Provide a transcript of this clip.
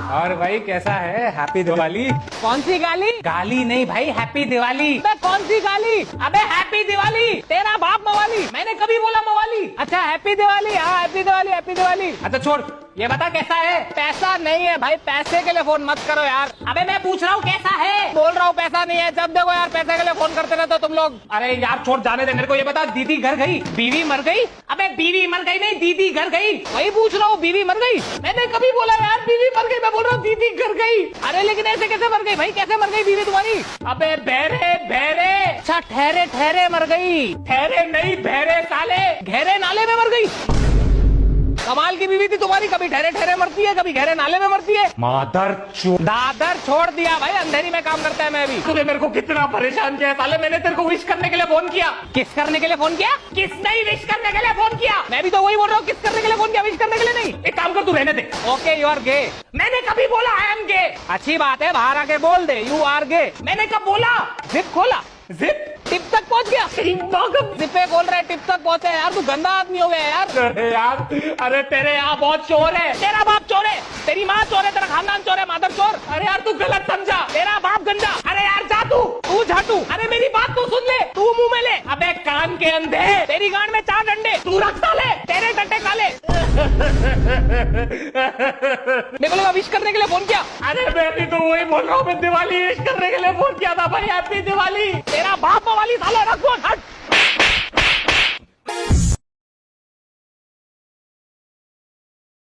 और भाई कैसा है? हैप्पी दिवाली। कौन सी गाली? गाली नहीं भाई, हैप्पी दिवाली। अबे कौन सी गाली? अबे हैप्पी दिवाली। तेरा बाप मवाली, मैंने कभी बोला मवाली? अच्छा हैप्पी दिवाली, हाँ हैप्पी दिवाली, हैप्पी दिवाली। अच्छा छोड़, ये बता कैसा है? पैसा नहीं है भाई, पैसे के लिए फोन मत करो यार। अबे मैं पूछ रहा हूँ कैसा है? बोल रहा हूँ पैसा नहीं है, जब देखो यार पैसे के लिए फोन करते रहते हो तुम लोग। अरे यार छोड़, जाने दे। मेरे को ये बता, दीदी घर गई? बीवी मर गई? अबे बीवी मर गई नहीं, दीदी घर गई। वही पूछ रहा हूँ, बीवी मर गई? मैंने कभी बोला यार बीवी मर गई, मैं बोल रहा हूँ दीदी घर गई। अरे लेकिन ऐसे कैसे मर गई भाई, कैसे मर गई बीवी तुम्हारी? अबे बहरे बहरे। अच्छा ठहरे ठहरे मर गई? ठहरे नहीं, बहरे साले। गहरे नाले में मर गई? कमाल की बीवी थी तुम्हारी, कभी ठहरे ठहरे मरती है, कभी गहरे नाले में मरती है। मादर चो। दादर छोड़ दिया भाई, अंधेरी में काम करता है मैं भी। तूने मेरे को कितना परेशान किया साले। मैंने तेरे को विश करने के लिए फोन किया। किस करने के लिए फोन किया? किस नहीं, विश करने के लिए फोन किया। मैं भी तो वही बोल रहा हूँ, किस करने के लिए फोन किया, विश करने के लिए नहीं। एक काम कर, तू रहने दे। Okay you are gay. मैंने कभी बोला आई एम गे? अच्छी बात है, बाहर आके बोल दे यू आर गे। मैंने कब बोला? जिप खोला, जिप टिप तक पहुंच गया। जिपे खोल रहा है, टिप तक पहुंचे यार, तू गंदा आदमी हो गया यार। अरे यार, अरे तेरे यहाँ बहुत चोर है। तेरा बाप चोर है, तेरी माँ चोर है, तेरा खानदान चोर है, मादर चोर। अरे यार तू गलत समझा। तेरा बाप गंजा। अरे यार जा तू झाटू। अरे मेरी बात तो सुन ले। तू मुंह में ले। अबे कान के अंधे। तेरी गांड में 4 डंडे। तू रख साले। तेरे डंडे काले। निकलो, विश करने के लिए फोन किया। अरे मैं भी तो वही बोल रहा हूँ, मैं दिवाली विश करने के लिए फोन किया था भाई। हैप्पी दिवाली। तेरा बाप वाली साले, रख फोन, हट।